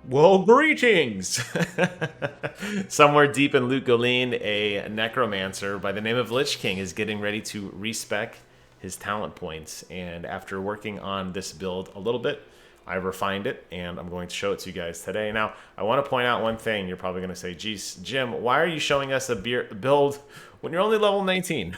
Well, greetings! Somewhere deep in Lugoline, a necromancer by the name of Lich King is getting ready to respec his talent points. And after working on this build a little bit, I refined it and I'm going to show it to you guys today. Now, I want to point out one thing. You're probably going to say, geez, Jim, why are you showing us a build when you're only level 19?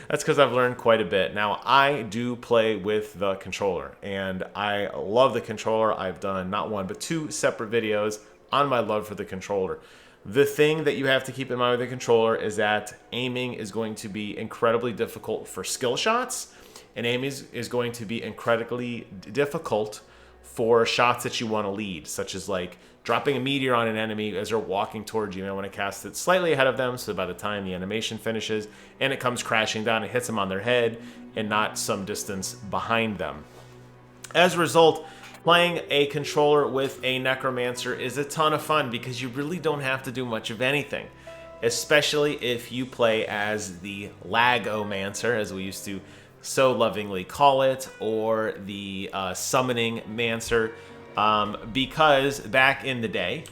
That's because I've learned quite a bit. Now, I do play with the controller, and I love the controller. I've done not one, but two separate videos on my love for the controller. The thing that you have to keep in mind with the controller is that aiming is going to be incredibly difficult for skill shots, and aiming is going to be incredibly difficult for shots that you want to lead, such as like dropping a meteor on an enemy as they're walking towards you. You may want to cast it slightly ahead of them, so by the time the animation finishes and it comes crashing down, it hits them on their head and not some distance behind them. As a result, playing a controller with a Necromancer is a ton of fun because you really don't have to do much of anything, especially if you play as the Lagomancer, as we used to so lovingly call it, or the Summoning Mancer, because back in the day,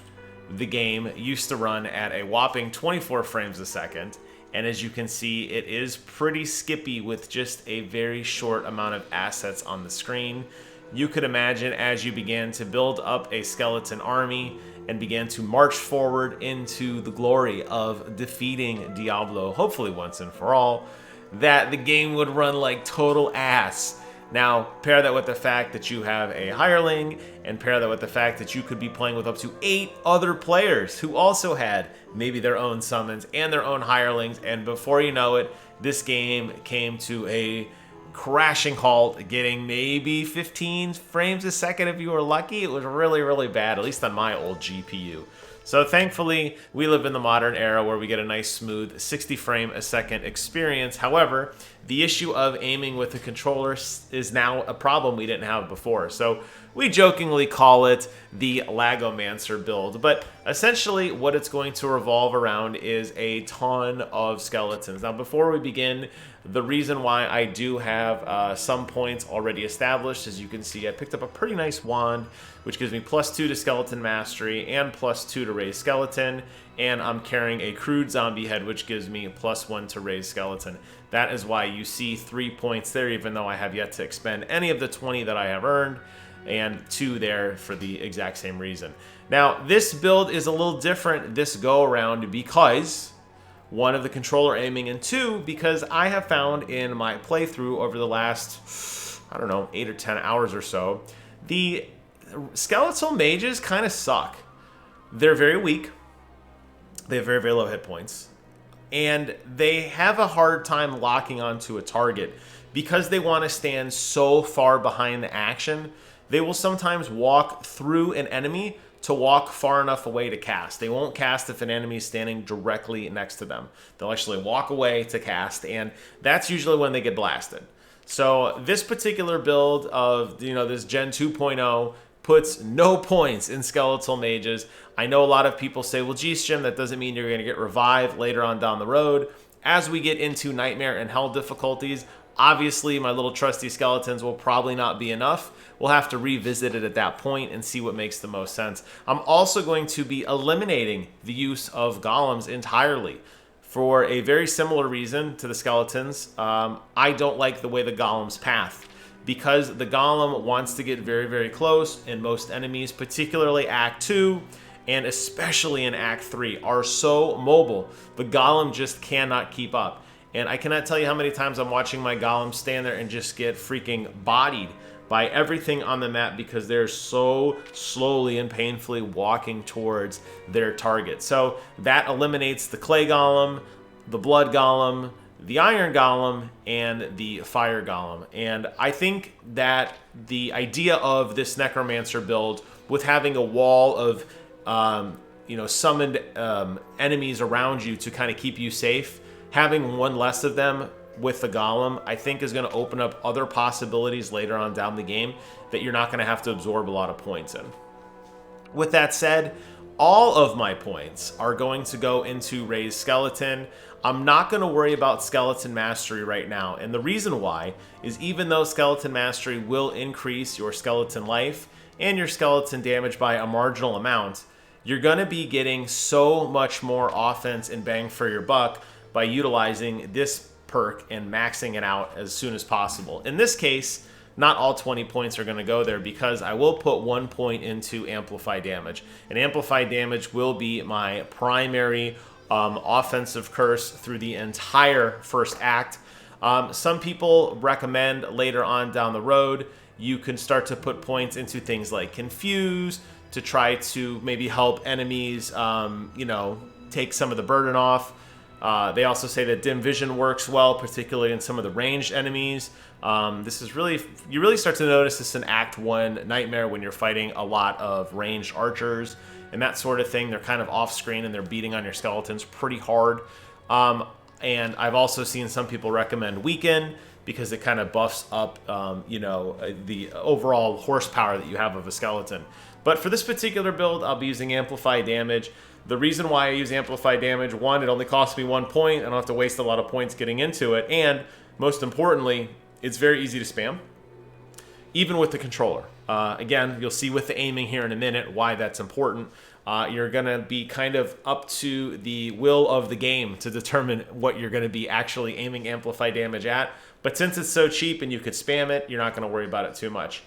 the game used to run at a whopping 24 frames a second, and as you can see, it is pretty skippy with just a very short amount of assets on the screen. You could imagine as you began to build up a skeleton army and began to march forward into the glory of defeating Diablo, hopefully once and for all, that the game would run like total ass. Now, pair that with the fact that you have a hireling, and pair that with the fact that you could be playing with up to 8 other players who also had maybe their own summons and their own hirelings, and before you know it, this game came to a crashing halt, getting maybe 15 frames a second if you were lucky. It was really, really bad, at least on my old GPU. So thankfully, we live in the modern era where we get a nice smooth 60 frame a second experience. However, the issue of aiming with the controller is now a problem we didn't have before. So we jokingly call it the Lagomancer build, but essentially what it's going to revolve around is a ton of skeletons. Now, before we begin, the reason why I do have some points already established, as you can see, I picked up a pretty nice wand, which gives me +2 to skeleton mastery and +2 to raise skeleton, and I'm carrying a crude zombie head, which gives me +1 to raise skeleton. That is why you see 3 points there, even though I have yet to expend any of the 20 that I have earned, and 2 there for the exact same reason. Now, this build is a little different this go around because, one, of the controller aiming, and 2, because I have found in my playthrough over the last, I don't know, 8 or 10 hours or so, the skeletal mages kind of suck. They're very weak. They have very, very low hit points. And they have a hard time locking onto a target because they want to stand so far behind the action. They will sometimes walk through an enemy to walk far enough away to cast. They won't cast if an enemy is standing directly next to them. They'll actually walk away to cast, and that's usually when they get blasted. So this particular build of, this Gen 2.0 puts no points in skeletal mages. I know a lot of people say, well, geez, Jim, that doesn't mean you're going to get revived later on down the road. As we get into Nightmare and Hell difficulties, obviously my little trusty skeletons will probably not be enough. We'll have to revisit it at that point and see what makes the most sense. I'm also going to be eliminating the use of golems entirely for a very similar reason to the skeletons. I don't like the way the golems path, because the golem wants to get very, very close, and most enemies, particularly Act 2 and especially in Act 3, are so mobile. The golem just cannot keep up. And I cannot tell you how many times I'm watching my golem stand there and just get freaking bodied by everything on the map because they're so slowly and painfully walking towards their target. So that eliminates the clay golem, the blood golem, the iron golem, and the fire golem. And I think that the idea of this necromancer build, with having a wall of summoned enemies around you to kind of keep you safe, having one less of them with the golem, I think is going to open up other possibilities later on down the game that you're not going to have to absorb a lot of points in. With that said, all of my points are going to go into raised skeleton. I'm not going to worry about skeleton mastery right now, and the reason why is even though skeleton mastery will increase your skeleton life, and your skeleton damage by a marginal amount, you're going to be getting so much more offense and bang for your buck by utilizing this perk and maxing it out as soon as possible. In this case, not all 20 points are going to go there because I will put 1 point into Amplify Damage. And Amplify Damage will be my primary offensive curse through the entire first act. Some people recommend later on down the road, you can start to put points into things like Confuse to try to maybe help enemies, take some of the burden off. They also say that Dim Vision works well, particularly in some of the ranged enemies. This is really, you really start to notice this in Act 1 Nightmare when you're fighting a lot of ranged archers and that sort of thing. They're kind of off screen and they're beating on your skeletons pretty hard. And I've also seen some people recommend Weaken because it kind of buffs up, the overall horsepower that you have of a skeleton. But for this particular build, I'll be using Amplify Damage. The reason why I use Amplify Damage, one, it only costs me 1 point. I don't have to waste a lot of points getting into it. And most importantly, it's very easy to spam, even with the controller. Again, you'll see with the aiming here in a minute why that's important. You're going to be kind of up to the will of the game to determine what you're going to be actually aiming Amplify Damage at. But since it's so cheap and you could spam it, you're not going to worry about it too much.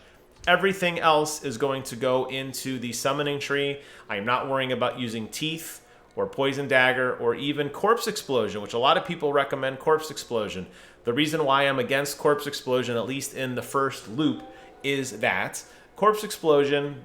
Everything else is going to go into the summoning tree. I'm not worrying about using Teeth or Poison Dagger or even Corpse Explosion, which a lot of people recommend Corpse Explosion. The reason why I'm against Corpse Explosion, at least in the first loop, is that Corpse Explosion,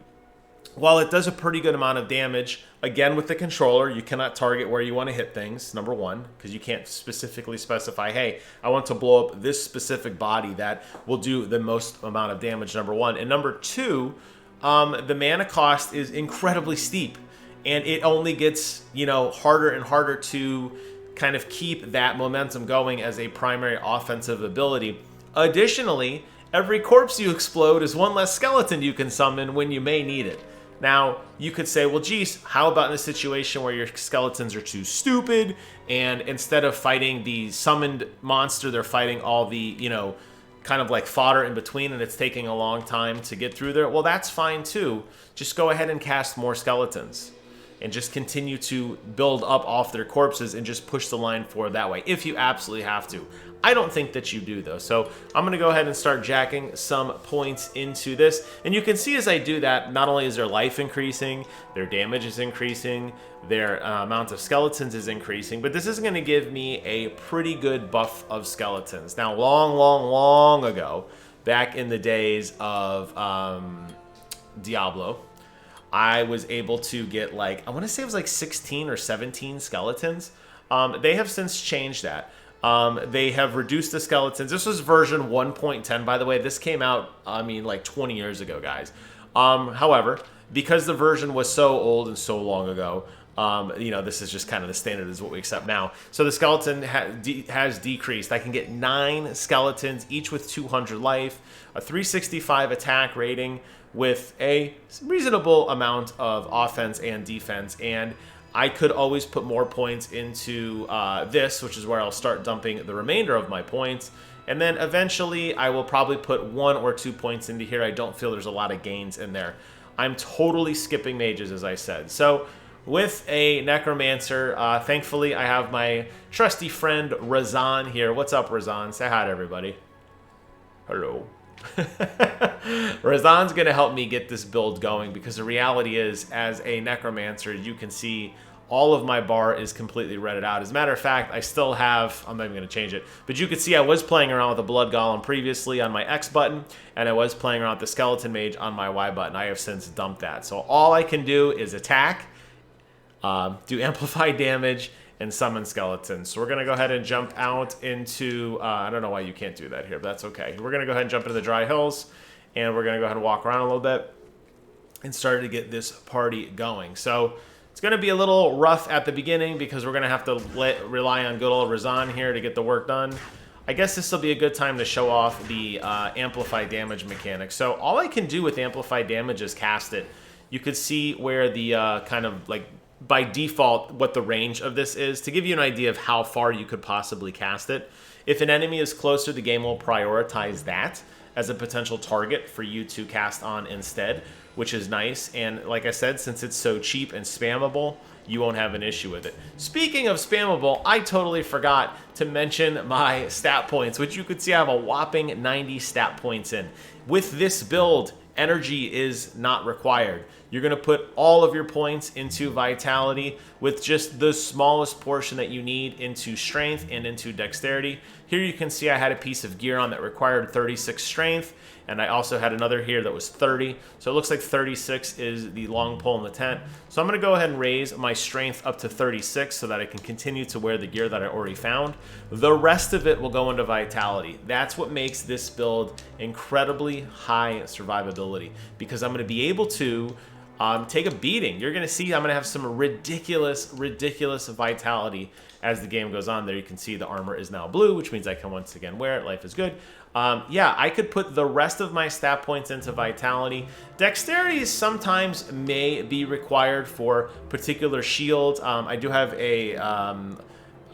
while it does a pretty good amount of damage, again with the controller, you cannot target where you want to hit things, number one, because you can't specifically specify, hey, I want to blow up this specific body that will do the most amount of damage, number one. And number two, the mana cost is incredibly steep, and it only gets, harder and harder to kind of keep that momentum going as a primary offensive ability. Additionally, every corpse you explode is one less skeleton you can summon when you may need it. Now, you could say, well, geez, how about in a situation where your skeletons are too stupid, and instead of fighting the summoned monster, they're fighting all the, kind of like fodder in between, and it's taking a long time to get through there? Well, that's fine too. Just go ahead and cast more skeletons and just continue to build up off their corpses and just push the line forward that way, if you absolutely have to. I don't think that you do, though. So I'm going to go ahead and start jacking some points into this. And you can see as I do that, not only is their life increasing, their damage is increasing, their amount of skeletons is increasing, but this is going to give me a pretty good buff of skeletons. Now, long ago, back in the days of Diablo, I was able to get I want to say it was 16 or 17 skeletons. They have since changed that. They have reduced the skeletons. This was version 1.10, by the way. This came out, 20 years ago, guys. However, because the version was so old and so long ago, this is just kind of the standard is what we accept now. So the skeleton has decreased. I can get 9 skeletons, each with 200 life, a 365 attack rating with a reasonable amount of offense and defense, and I could always put more points into this, which is where I'll start dumping the remainder of my points. And then eventually I will probably put 1 or 2 points into here. I don't feel there's a lot of gains in there. I'm totally skipping mages, as I said. So with a Necromancer, thankfully I have my trusty friend Razan here. What's up, Razan? Say hi to everybody. Hello. Razan's going to help me get this build going, because the reality is, as a Necromancer, you can see all of my bar is completely redded out. As a matter of fact, I still have, I'm not even going to change it, but you can see I was playing around with the Blood Golem previously on my X button, and I was playing around with the Skeleton Mage on my Y button. I have since dumped that. So all I can do is attack, do amplified damage, and summon skeletons. So we're going to go ahead and jump out into, I don't know why you can't do that here, but that's okay. We're going to go ahead and jump into the Dry Hills, and we're going to go ahead and walk around a little bit and start to get this party going. So it's going to be a little rough at the beginning, because we're going to have to rely on good old Razan here to get the work done. I guess this will be a good time to show off the amplified damage mechanic. So all I can do with amplified damage is cast it. You could see where the kind of by default what the range of this is, to give you an idea of how far you could possibly cast it. If an enemy is closer, the game will prioritize that as a potential target for you to cast on instead. which is nice. And like I said, since it's so cheap and spammable, you won't have an issue with it. Speaking of spammable, I totally forgot to mention my stat points, which you could see I have a whopping 90 stat points in. With this build, energy is not required. You're going to put all of your points into vitality with just the smallest portion that you need into strength and into dexterity. Here you can see I had a piece of gear on that required 36 strength, and I also had another here that was 30. So it looks like 36 is the long pole in the tent. So I'm going to go ahead and raise my strength up to 36 so that I can continue to wear the gear that I already found. The rest of it will go into vitality. That's what makes this build incredibly high survivability, because I'm going to be able to take a beating. You're going to see I'm going to have some ridiculous vitality as the game goes on. There you can see the armor is now blue, which means I can once again wear it. Life is good. Yeah, I could put the rest of my stat points into vitality. Dexterity sometimes may be required for particular shields. I do have a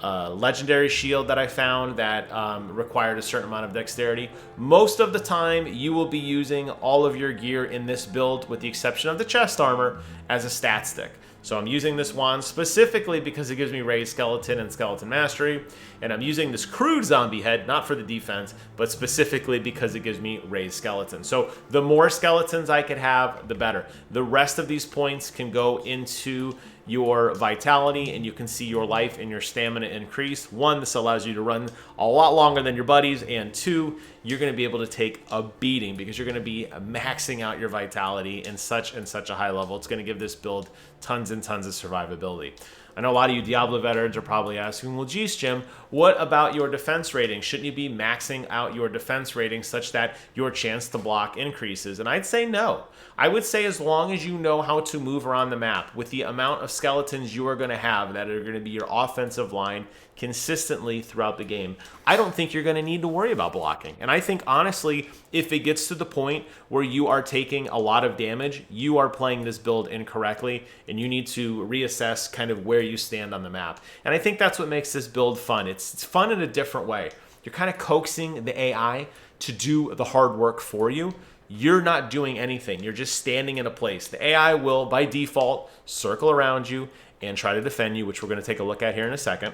legendary shield that I found that required a certain amount of dexterity. Most of the time, you will be using all of your gear in this build, with the exception of the chest armor, as a stat stick. So I'm using this wand specifically because it gives me raised skeleton and skeleton mastery, and I'm using this crude zombie head, not for the defense, but specifically because it gives me raised skeleton. So the more skeletons I could have, the better. The rest of these points can go into your vitality, and you can see your life and your stamina increase. One, this allows you to run a lot longer than your buddies, and two, you're going to be able to take a beating because you're going to be maxing out your vitality in such a high level. It's going to give this build tons and tons of survivability. I know a lot of you Diablo veterans are probably asking, well, geez, Jim, what about your defense rating? Shouldn't you be maxing out your defense rating such that your chance to block increases? And I'd say no. I would say as long as you know how to move around the map with the amount of skeletons you are going to have that are going to be your offensive line consistently throughout the game, I don't think you're going to need to worry about blocking. And I think, honestly, if it gets to the point where you are taking a lot of damage, you are playing this build incorrectly, and you need to reassess kind of where you stand on the map. And I think that's what makes this build fun. It's fun in a different way. You're kind of coaxing the AI to do the hard work for you. You're not doing anything. You're just standing in a place. The AI will, by default, circle around you and try to defend you, which we're going to take a look at here in a second.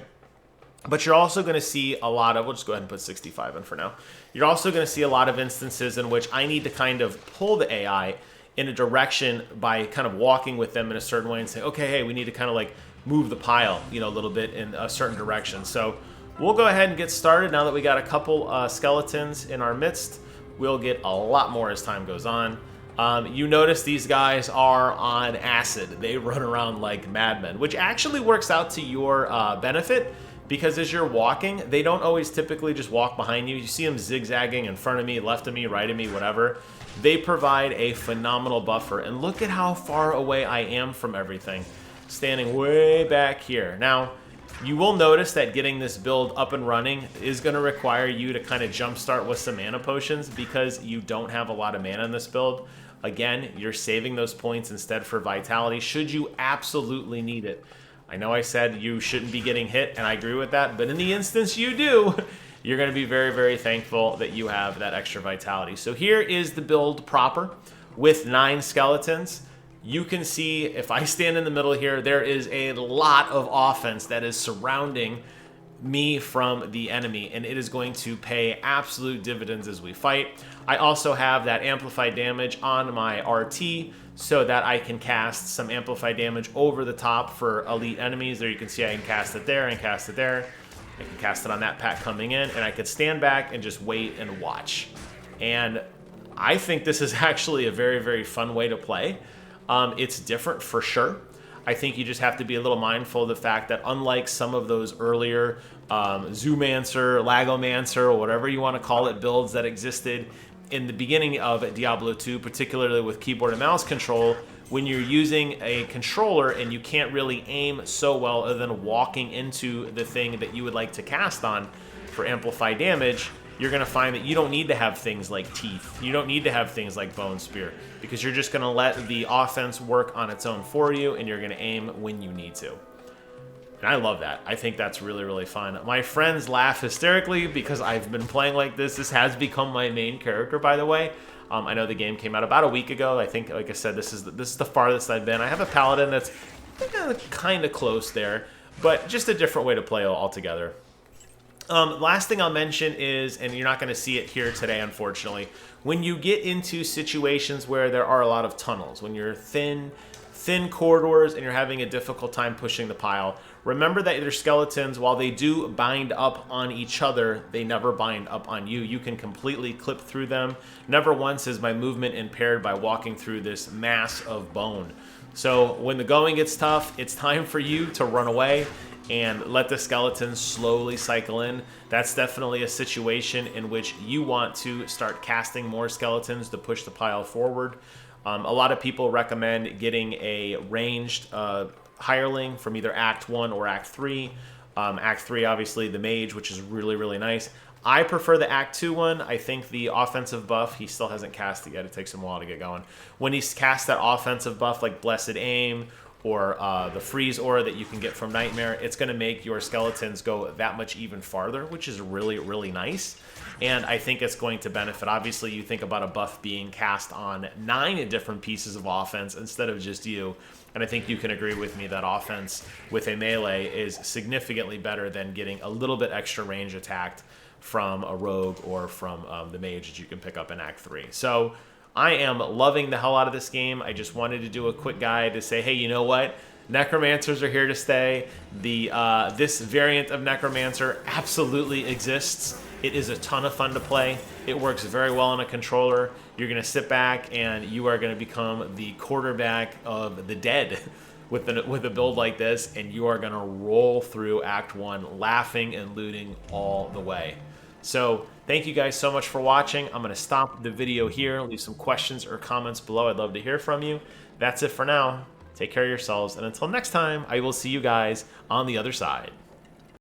But you're also going to see a lot of, we'll just go ahead and put 65 in for now. You're also going to see a lot of instances in which I need to kind of pull the AI in a direction by kind of walking with them in a certain way and say, okay, hey, we need to kind of like move the pile, a little bit in a certain direction. So we'll go ahead and get started. Now that we got a couple skeletons in our midst, we'll get a lot more as time goes on. You notice these guys are on acid. They run around like madmen, which actually works out to your benefit, because as you're walking, they don't always typically just walk behind you. You see them zigzagging in front of me, left of me, right of me, whatever. They provide a phenomenal buffer. And look at how far away I am from everything, standing way back here. Now, you will notice that getting this build up and running is going to require you to kind of jumpstart with some mana potions, because you don't have a lot of mana in this build. Again, you're saving those points instead for vitality, should you absolutely need it. I know I said you shouldn't be getting hit, and I agree with that, but in the instance you do, you're going to be very, very thankful that you have that extra vitality. So here is the build proper with 9 skeletons. You can see if I stand in the middle here, there is a lot of offense that is surrounding me from the enemy, and it is going to pay absolute dividends as we fight. I also have that amplified damage on my RT so that I can cast some amplified damage over the top for elite enemies. There you can see I can cast it there and cast it there. I can cast it on that pack coming in, and I could stand back and just wait and watch. And I think this is actually a very, very fun way to play. It's different for sure. I think you just have to be a little mindful of the fact that unlike some of those earlier Zoomancer, Lagomancer, or whatever you want to call it, builds that existed in the beginning of Diablo 2, particularly with keyboard and mouse control, when you're using a controller and you can't really aim so well other than walking into the thing that you would like to cast on for amplified damage, you're going to find that you don't need to have things like teeth. You don't need to have things like bone spear, because you're just going to let the offense work on its own for you, and you're going to aim when you need to. And I love that. I think that's really, really fun. My friends laugh hysterically because I've been playing like this. This has become my main character, by the way. I know the game came out about a week ago. I think, like I said, this is the farthest I've been. I have a paladin that's kind of close there, but just a different way to play altogether. Last thing I'll mention is, and you're not going to see it here today, unfortunately, when you get into situations where there are a lot of tunnels, when you're thin corridors and you're having a difficult time pushing the pile, remember that your skeletons, while they do bind up on each other, they never bind up on you. You can completely clip through them. Never once is my movement impaired by walking through this mass of bone. So when the going gets tough, it's time for you to run away and let the skeletons slowly cycle in. That's definitely a situation in which you want to start casting more skeletons to push the pile forward. A lot of people recommend getting a ranged hireling from either Act 1 or Act 3. Act 3, obviously, the mage, which is really, really nice. I prefer the Act 2 one. I think the offensive buff, he still hasn't cast it yet. It takes him a while to get going. When he's cast that offensive buff like Blessed Aim or the freeze aura that you can get from Nightmare, it's going to make your skeletons go that much even farther, which is really, really nice. And I think it's going to benefit. Obviously, you think about a buff being cast on 9 different pieces of offense instead of just you. And I think you can agree with me that offense with a melee is significantly better than getting a little bit extra range attacked from a rogue or from the mage that you can pick up in Act 3. So I am loving the hell out of this game. I just wanted to do a quick guide to say, hey, you know what? Necromancers are here to stay. This variant of Necromancer absolutely exists. It is a ton of fun to play. It works very well on a controller. You're going to sit back and you are going to become the quarterback of the dead with a build like this, and you are going to roll through Act 1 laughing and looting all the way. So thank you guys so much for watching. I'm going to stop the video here. Leave some questions or comments below. I'd love to hear from you. That's it for now. Take care of yourselves, and until next time, I will see you guys on the other side.